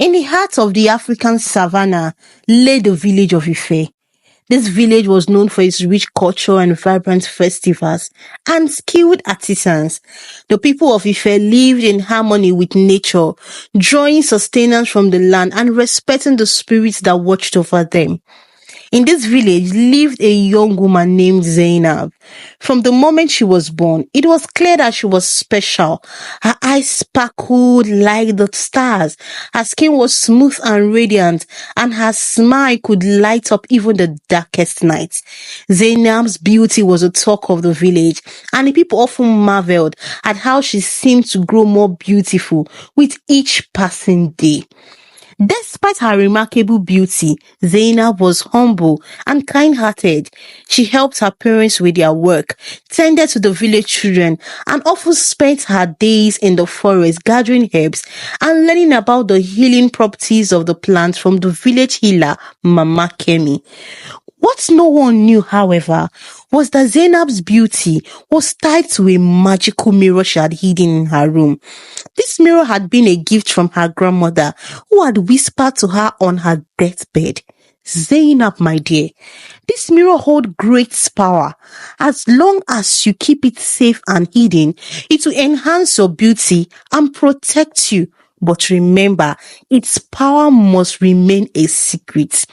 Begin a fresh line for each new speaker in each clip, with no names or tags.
In the heart of the African savannah lay the village of Ife. This village was known for its rich culture and vibrant festivals and skilled artisans. The people of Ife lived in harmony with nature, drawing sustenance from the land and respecting the spirits that watched over them. In this village lived a young woman named Zainab. From the moment she was born, it was clear that she was special. Her eyes sparkled like the stars. Her skin was smooth and radiant, and her smile could light up even the darkest night. Zainab's beauty was the talk of the village, and the people often marveled at how she seemed to grow more beautiful with each passing day. Despite her remarkable beauty, Zainab was humble and kind-hearted. She helped her parents with their work, tended to the village children, and often spent her days in the forest gathering herbs and learning about the healing properties of the plants from the village healer, Mama Kemi. What no one knew, however, was that Zainab's beauty was tied to a magical mirror she had hidden in her room. This mirror had been a gift from her grandmother, who had whispered to her on her deathbed, "Zainab, my dear, this mirror holds great power. As long as you keep it safe and hidden, it will enhance your beauty and protect you. But remember, its power must remain a secret."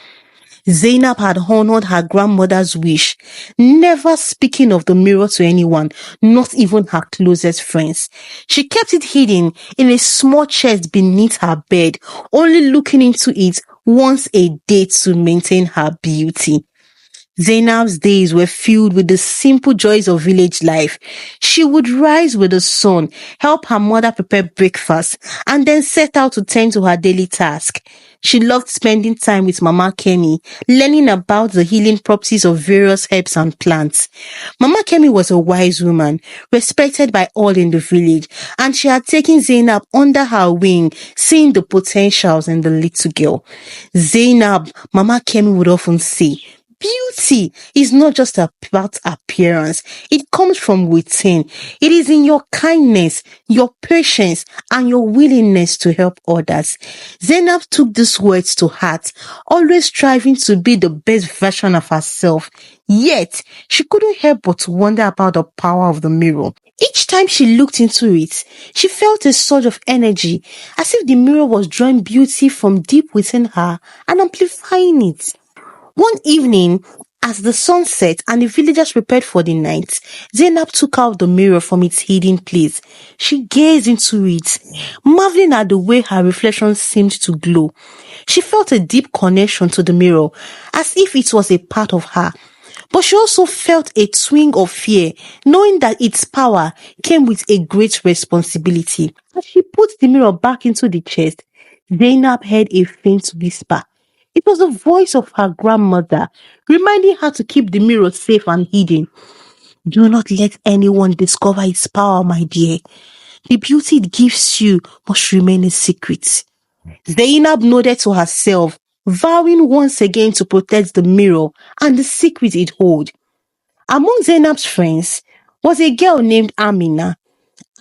Zainab had honored her grandmother's wish, never speaking of the mirror to anyone, not even her closest friends. She kept it hidden in a small chest beneath her bed, only looking into it once a day to maintain her beauty. Zainab's days were filled with the simple joys of village life. She would rise with the sun, help her mother prepare breakfast, and then set out to tend to her daily task. She loved spending time with Mama Kemi, learning about the healing properties of various herbs and plants. Mama Kemi was a wise woman, respected by all in the village, and she had taken Zainab under her wing, seeing the potentials in the little girl. Zainab, Mama Kemi would often say, "Beauty is not just about appearance. It comes from within. It is in your kindness, your patience, and your willingness to help others." Zainab took these words to heart, always striving to be the best version of herself. Yet, she couldn't help but wonder about the power of the mirror. Each time she looked into it, she felt a surge of energy, as if the mirror was drawing beauty from deep within her and amplifying it. One evening, as the sun set and the villagers prepared for the night, Zainab took out the mirror from its hidden place. She gazed into it, marveling at the way her reflection seemed to glow. She felt a deep connection to the mirror, as if it was a part of her. But she also felt a twinge of fear, knowing that its power came with a great responsibility. As she put the mirror back into the chest, Zainab heard a faint whisper. It was the voice of her grandmother, reminding her to keep the mirror safe and hidden. "Do not let anyone discover its power, my dear. The beauty it gives you must remain a secret." Zainab nodded to herself, vowing once again to protect the mirror and the secret it holds. Among Zainab's friends was a girl named Amina.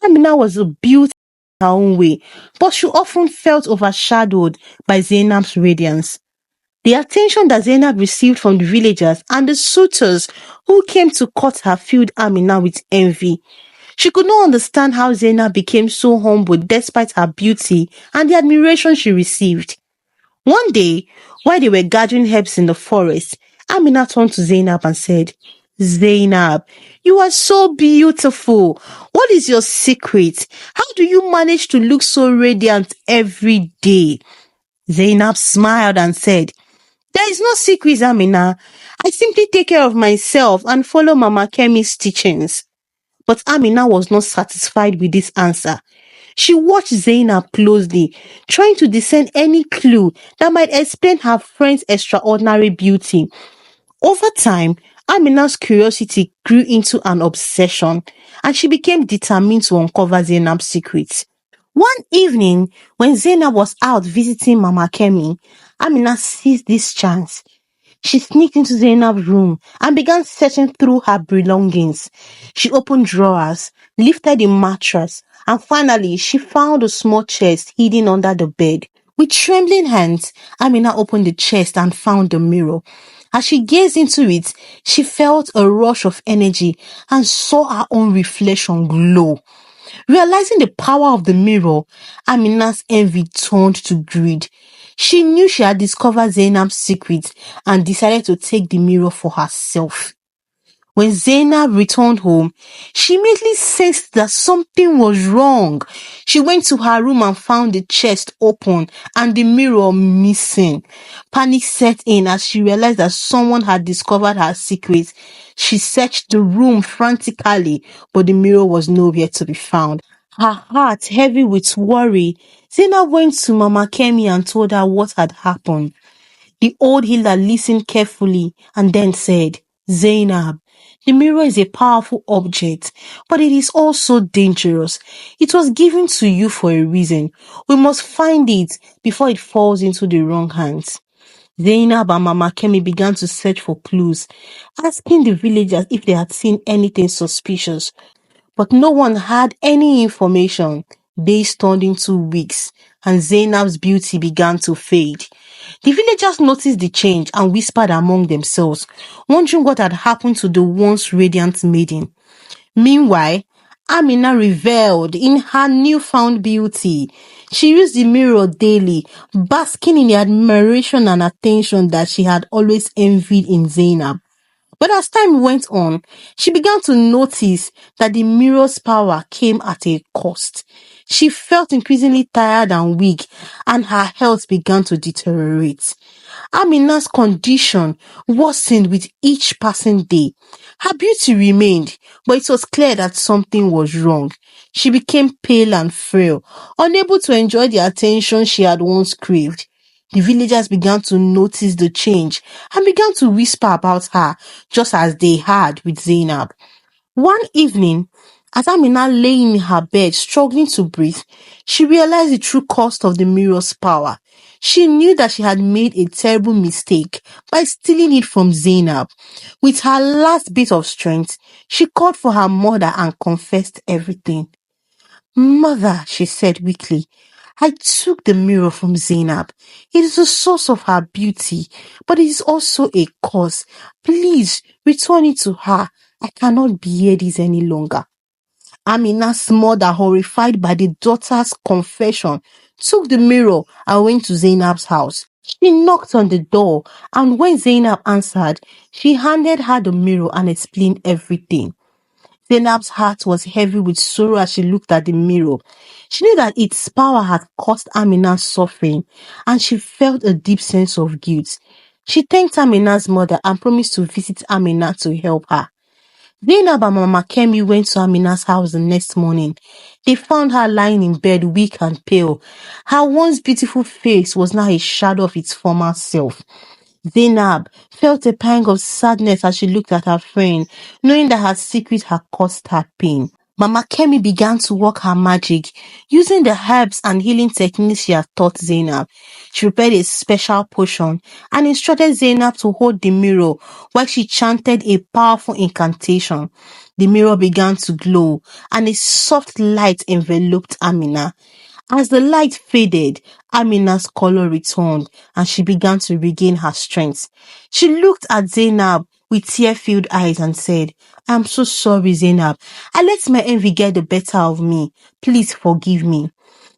Amina was a beauty in her own way, but she often felt overshadowed by Zainab's radiance. The attention that Zainab received from the villagers and the suitors who came to court her filled Amina with envy. She could not understand how Zainab became so humble despite her beauty and the admiration she received. One day, while they were gathering herbs in the forest, Amina turned to Zainab and said, "Zainab, you are so beautiful. What is your secret? How do you manage to look so radiant every day?" Zainab smiled and said, "There is no secret, Amina. I simply take care of myself and follow Mama Kemi's teachings." But Amina was not satisfied with this answer. She watched Zainab closely, trying to discern any clue that might explain her friend's extraordinary beauty. Over time, Amina's curiosity grew into an obsession, and she became determined to uncover Zainab's secrets. One evening, when Zainab was out visiting Mama Kemi, Amina seized this chance. She sneaked into Zainab's room and began searching through her belongings. She opened drawers, lifted the mattress, and finally she found a small chest hidden under the bed. With trembling hands, Amina opened the chest and found the mirror. As she gazed into it, she felt a rush of energy and saw her own reflection glow. Realizing the power of the mirror, Amina's envy turned to greed. She knew she had discovered Zainab's secret and decided to take the mirror for herself. When Zainab returned home, she immediately sensed that something was wrong. She went to her room and found the chest open and the mirror missing. Panic set in as she realized that someone had discovered her secret. She searched the room frantically, but the mirror was nowhere to be found. Her heart heavy with worry, Zainab went to Mama Kemi and told her what had happened. The old healer listened carefully and then said, Zainab, the mirror is a powerful object, but it is also dangerous. It was given to you for a reason. We must find it before it falls into the wrong hands. Zainab and Mama Kemi began to search for clues, asking the villagers if they had seen anything suspicious. But no one had any information. Days turned into weeks, and Zainab's beauty began to fade. The villagers noticed the change and whispered among themselves, wondering what had happened to the once radiant maiden. Meanwhile, Amina reveled in her newfound beauty. She used the mirror daily, basking in the admiration and attention that she had always envied in Zainab. But as time went on, she began to notice that the mirror's power came at a cost. She felt increasingly tired and weak, and her health began to deteriorate. Amina's condition worsened with each passing day. Her beauty remained, but it was clear that something was wrong. She became pale and frail, unable to enjoy the attention she had once craved. The villagers began to notice the change and began to whisper about her, just as they had with Zainab. One evening, as Amina lay in her bed struggling to breathe, she realized the true cost of the mirror's power. She knew that she had made a terrible mistake by stealing it from Zainab. With her last bit of strength, she called for her mother and confessed everything. Mother, she said weakly, I took the mirror from Zainab. It is the source of her beauty, but it is also a cause. Please return it to her. I cannot bear this any longer. Amina's mother, horrified by the daughter's confession, took the mirror and went to Zainab's house. She knocked on the door, and when Zainab answered, she handed her the mirror and explained everything. Zainab's heart was heavy with sorrow as she looked at the mirror. She knew that its power had caused Amina's suffering, and she felt a deep sense of guilt. She thanked Amina's mother and promised to visit Amina to help her. Zainab and Mama Kemi went to Amina's house the next morning. They found her lying in bed, weak and pale. Her once beautiful face was now a shadow of its former self. Zainab felt a pang of sadness as she looked at her friend, knowing that her secret had caused her pain. Mama Kemi began to work her magic, using the herbs and healing techniques she had taught Zainab. She prepared a special potion and instructed Zainab to hold the mirror while she chanted a powerful incantation. The mirror began to glow, and a soft light enveloped Amina. As the light faded, Amina's color returned and she began to regain her strength. She looked at Zainab with tear-filled eyes and said, I'm so sorry, Zainab. I let my envy get the better of me. Please forgive me.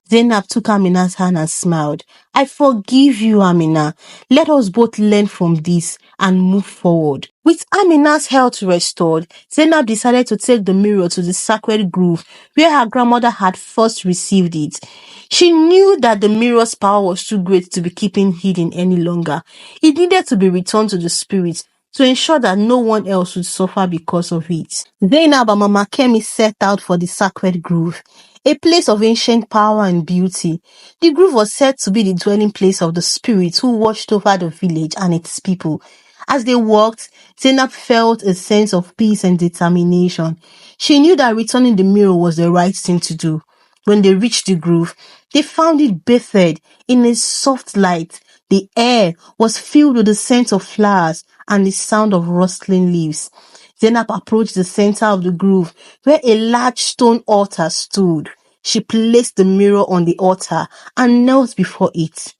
Zainab took Amina's hand and smiled. I forgive you, Amina. Let us both learn from this and move forward. With Amina's health restored, Zainab decided to take the mirror to the sacred grove where her grandmother had first received it. She knew that the mirror's power was too great to be keeping hidden any longer. It needed to be returned to the spirit to ensure that no one else would suffer because of it. Zainab and Mama Kemi set out for the sacred grove, a place of ancient power and beauty. The grove was said to be the dwelling place of the spirits who watched over the village and its people. As they walked, Zainab felt a sense of peace and determination. She knew that returning the mirror was the right thing to do. When they reached the grove, they found it bathed in a soft light. The air was filled with the scent of flowers and the sound of rustling leaves. Zainab approached the center of the grove where a large stone altar stood. She placed the mirror on the altar and knelt before it.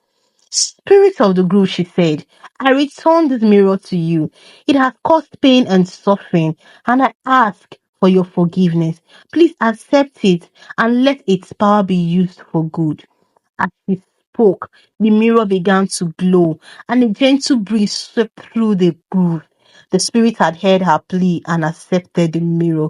Spirit of the groove, she said, I return this mirror to you. It has caused pain and suffering, and I ask for your forgiveness. Please accept it and let its power be used for good. As she spoke, the mirror began to glow, and a gentle breeze swept through the groove. The spirit had heard her plea and accepted the mirror.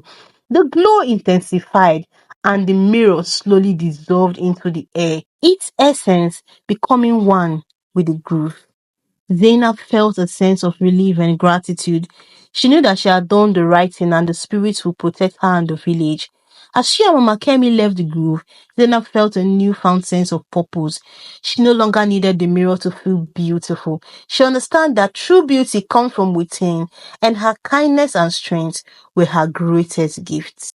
The glow intensified, and the mirror slowly dissolved into the air, its essence becoming one with the groove. Zainab felt a sense of relief and gratitude. She knew that she had done the right thing and the spirits would protect her and the village. As she and Mama Kemi left the grove, Zainab felt a newfound sense of purpose. She no longer needed the mirror to feel beautiful. She understood that true beauty comes from within, and her kindness and strength were her greatest gifts.